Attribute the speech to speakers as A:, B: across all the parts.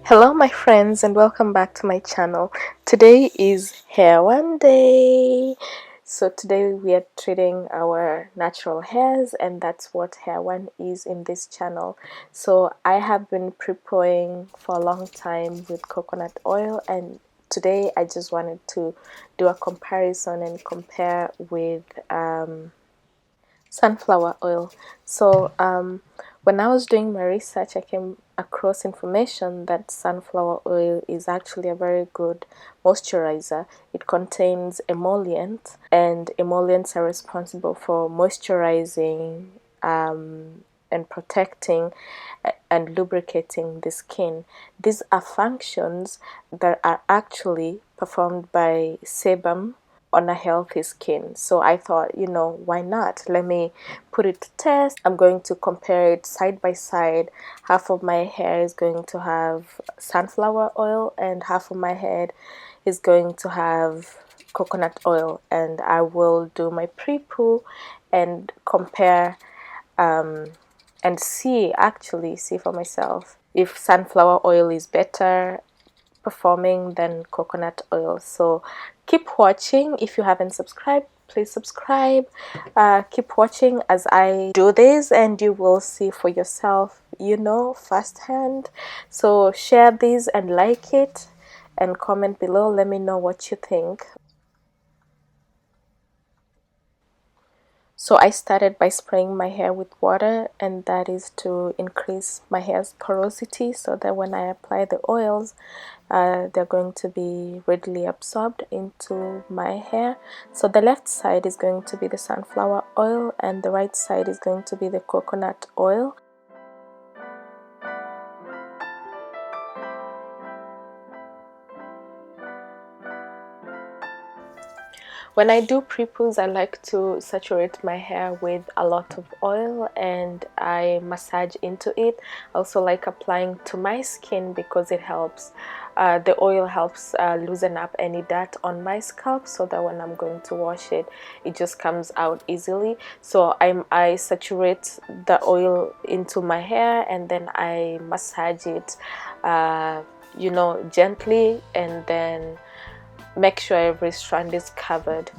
A: Hello my friends and welcome back to my channel. Today is hair one day. So today we are treating our natural hairs, and that's what hair one is in this channel. So I have been prepping for a long time with coconut oil, and today I just wanted to do a comparison and compare with sunflower oil. So when I was doing my research, I came across information that sunflower oil is actually a very good moisturizer. It contains emollients, and emollients are responsible for moisturizing and protecting and lubricating the skin. These are functions that are actually performed by sebum on a healthy skin. So I thought, why not? Let me put it to test. I'm going to compare it side by side. Half of my hair is going to have sunflower oil and half of my head is going to have coconut oil, and I will do my pre-poo and compare and see for myself if sunflower oil is better performing than coconut oil. So keep watching. If you haven't subscribed, please subscribe. Keep watching as I do this and you will see for yourself, firsthand. So share this and like it and comment below. Let me know what you think. So I started by spraying my hair with water, and that is to increase my hair's porosity so that when I apply the oils, they're going to be readily absorbed into my hair. So the left side is going to be the sunflower oil and the right side is going to be the coconut oil. When I do pre-poos, I like to saturate my hair with a lot of oil and I massage into it. I also like applying to my skin because it helps. The oil helps loosen up any dirt on my scalp so that when I'm going to wash it, it just comes out easily. So I saturate the oil into my hair and then I massage it, gently, and then make sure every strand is covered.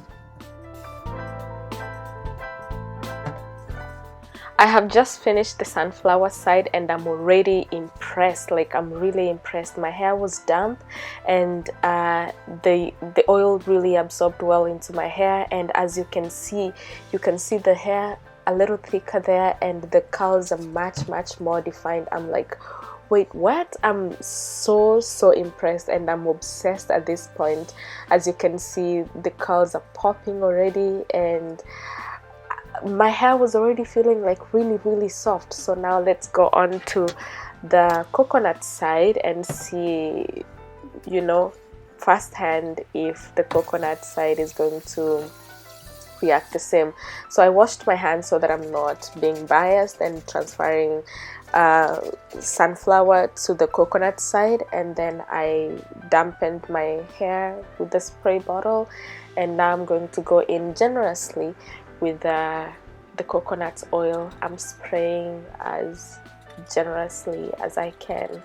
A: I have just finished the sunflower side and I'm already impressed. Like, I'm really impressed. My hair was damp and the oil really absorbed well into my hair, and as you can see the hair a little thicker there and the curls are much more defined. I'm like, wait, what? I'm so impressed and I'm obsessed at this point. As you can see, the curls are popping already and my hair was already feeling like really soft. So now let's go on to the coconut side and see, firsthand if the coconut side is going to react the same. So I washed my hands so that I'm not being biased and transferring sunflower to the coconut side, and then I dampened my hair with the spray bottle, and now I'm going to go in generously with the coconut oil. I'm spraying as generously as I can.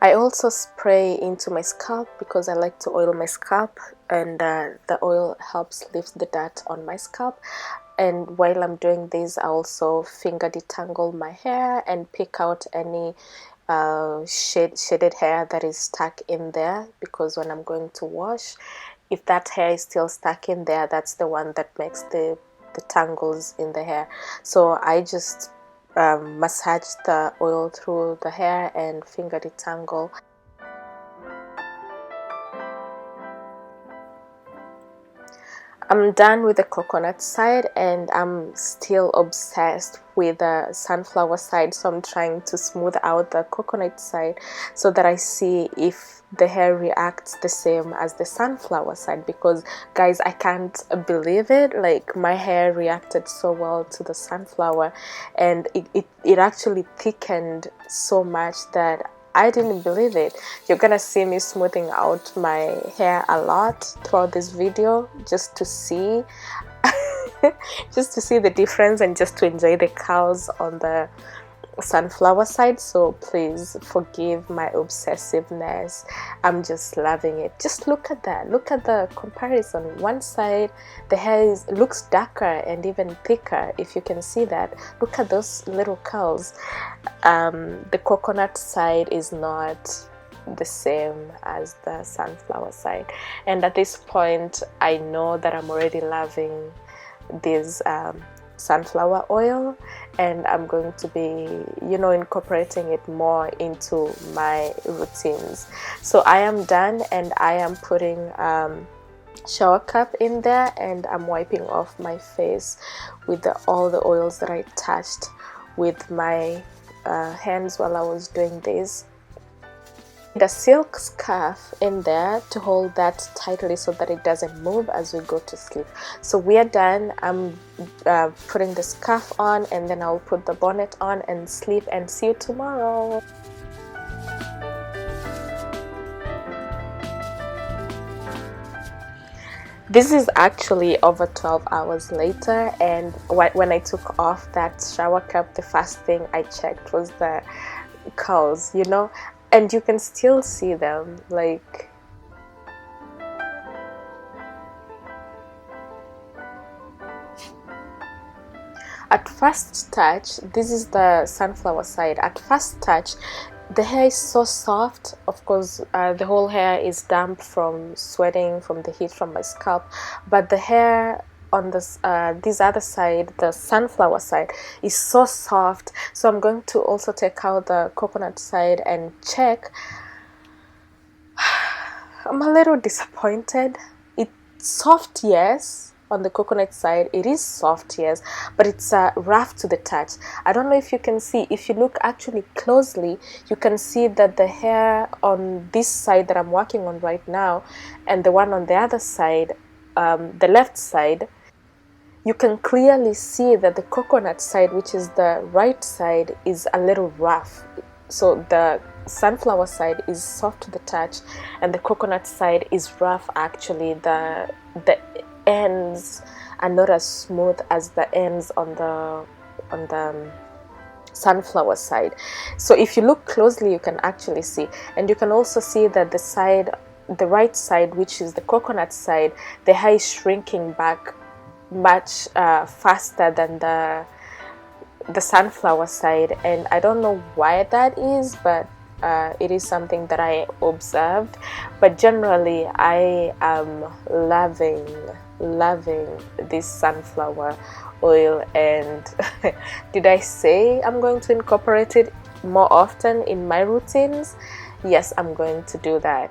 A: I also spray into my scalp because I like to oil my scalp, and the oil helps lift the dirt on my scalp. And while I'm doing this, I also finger detangle my hair and pick out any shaded hair that is stuck in there, because when I'm going to wash, if that hair is still stuck in there, that's the one that makes the tangles in the hair. So I just massage the oil through the hair and finger detangle. I'm done with the coconut side, and I'm still obsessed with the sunflower side, so I'm trying to smooth out the coconut side so that I see if the hair reacts the same as the sunflower side, because guys, I can't believe it, like my hair reacted so well to the sunflower, and it actually thickened so much that I didn't believe it. You're gonna see me smoothing out my hair a lot throughout this video, just to see just to see the difference and just to enjoy the curls on the sunflower side. So please forgive my obsessiveness. I'm just loving it. Just look at that, look at the comparison. One side the hair looks darker and even thicker, if you can see that. Look at those little curls. The coconut side is not the same as the sunflower side, and at this point I know that I'm already loving this sunflower oil, and I'm going to be, you know, incorporating it more into my routines. So I am done, and I am putting shower cap in there, and I'm wiping off my face with all the oils that I touched with my hands while I was doing this. The silk scarf in there to hold that tightly so that it doesn't move as we go to sleep. So we are done. I'm putting the scarf on, and then I'll put the bonnet on and sleep, and see you tomorrow. This is actually over 12 hours later, and when I took off that shower cap, the first thing I checked was the curls, you know, and you can still see them. Like, at first touch, this is the sunflower side. At first touch, the hair is so soft. Of course, the whole hair is damp from sweating, from the heat from my scalp, but the hair on this other side, the sunflower side, is so soft. So I'm going to also take out the coconut side and check. I'm a little disappointed. It's soft, yes. On the coconut side it is soft, yes, but it's rough to the touch. I don't know if you can see. If you look actually closely, you can see that the hair on this side that I'm working on right now, and the one on the other side, the left side, you can clearly see that the coconut side, which is the right side, is a little rough. So the sunflower side is soft to the touch, and the coconut side is rough. Actually, the ends are not as smooth as the ends on the sunflower side. So if you look closely, you can actually see, and you can also see that the right side, which is the coconut side, the hair is shrinking back much faster than the sunflower side, and I don't know why that is, but it is something that I observed. But generally, I am loving this sunflower oil, and did I say I'm going to incorporate it more often in my routines? Yes, I'm going to do that.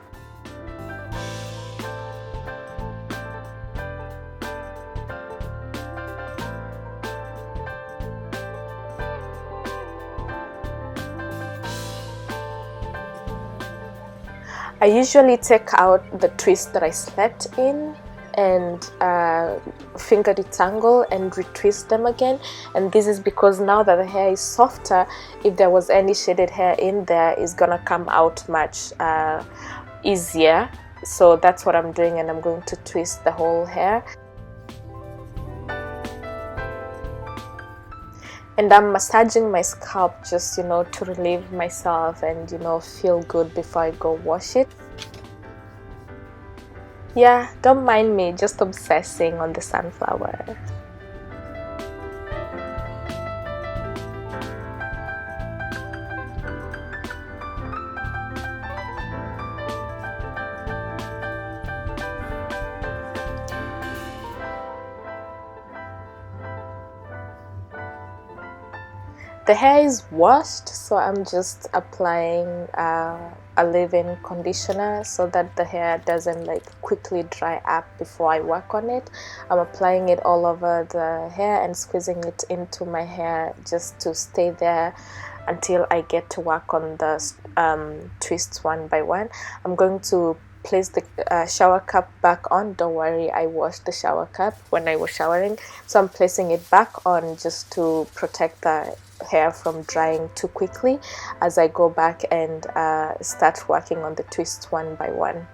A: I usually take out the twist that I slept in and finger detangle and retwist them again, and this is because now that the hair is softer, if there was any shaded hair in there, it's gonna come out much easier. So that's what I'm doing, and I'm going to twist the whole hair. And I'm massaging my scalp just, you know, to relieve myself and, you know, feel good before I go wash it. Yeah, don't mind me, just obsessing on the sunflower. The hair is washed, so I'm just applying a leave-in conditioner so that the hair doesn't like quickly dry up before I work on it. I'm applying it all over the hair and squeezing it into my hair just to stay there until I get to work on the twists one by one. I'm going to place the shower cap back on. Don't worry, I washed the shower cap when I was showering, so I'm placing it back on just to protect the hair from drying too quickly as I go back and start working on the twists one by one.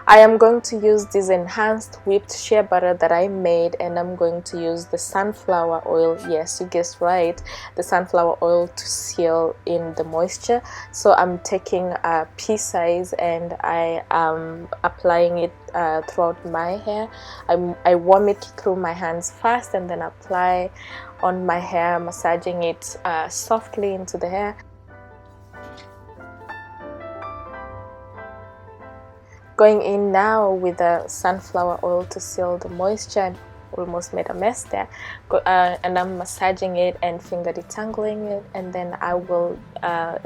A: I am going to use this enhanced whipped shea butter that I made, and I'm going to use the sunflower oil. Yes, you guessed right, the sunflower oil to seal in the moisture. So I'm taking a pea size and I am applying it throughout my hair. I warm it through my hands first and then apply on my hair, massaging it softly into the hair. Going in now with the sunflower oil to seal the moisture, and almost made a mess there. And I'm massaging it and finger detangling it, and then I will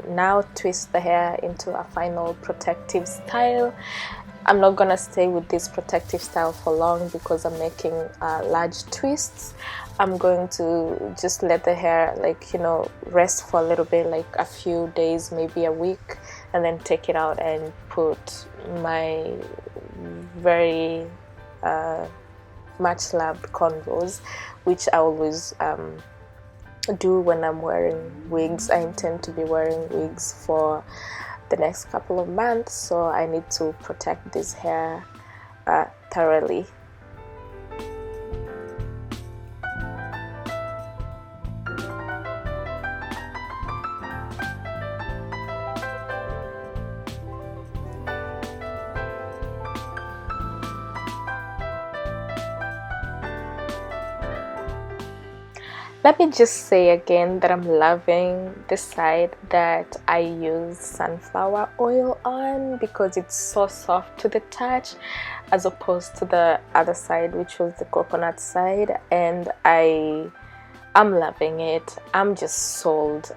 A: now twist the hair into a final protective style. I'm not gonna stay with this protective style for long because I'm making large twists. I'm going to just let the hair, like, you know, rest for a little bit, like a few days, maybe a week, and then take it out and put my very much loved cornrows, which I always do when I'm wearing wigs. I intend to be wearing wigs for the next couple of months, so I need to protect this hair thoroughly. Let me just say again that I'm loving the side that I use sunflower oil on because it's so soft to the touch, as opposed to the other side, which was the coconut side, and I'm loving it. I'm just sold.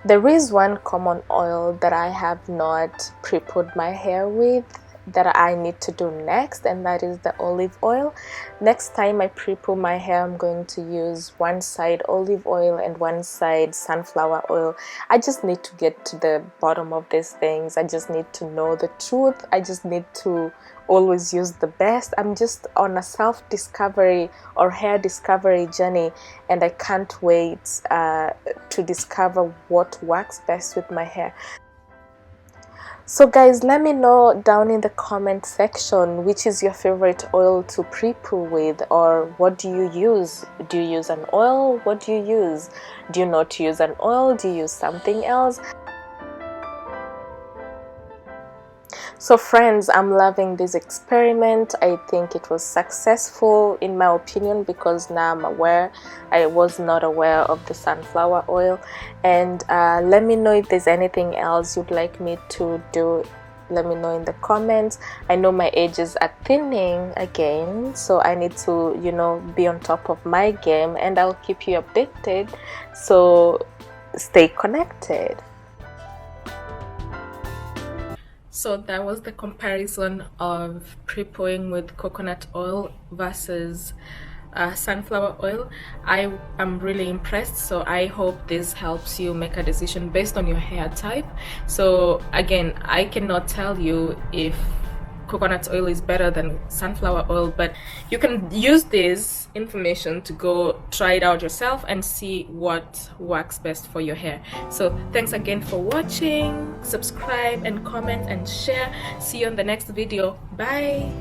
A: There is one common oil that I have not pre-put my hair with that I need to do next, and that is the olive oil. Next time I pre-poo my hair, I'm going to use one side olive oil and one side sunflower oil. I just need to get to the bottom of these things. I just need to know the truth. I just need to always use the best. I'm just on a self-discovery or hair discovery journey, and I can't wait to discover what works best with my hair. So guys, let me know down in the comment section which is your favorite oil to pre-poo with, or what do you use? Do you use an oil? What do you use? Do you not use an oil? Do you use something else? So friends, I'm loving this experiment. I think it was successful in my opinion, because now I'm aware. I was not aware of the sunflower oil. And let me know if there's anything else you'd like me to do. Let me know in the comments. I know my edges are thinning again, so I need to, you know, be on top of my game, and I'll keep you updated, so stay connected. So that was the comparison of pre-pooing with coconut oil versus sunflower oil. I am really impressed, so I hope this helps you make a decision based on your hair type. So again, I cannot tell you if coconut oil is better than sunflower oil, but you can use this information to go try it out yourself and see what works best for your hair. So thanks again for watching. Subscribe and comment and share. See you on the next video. Bye.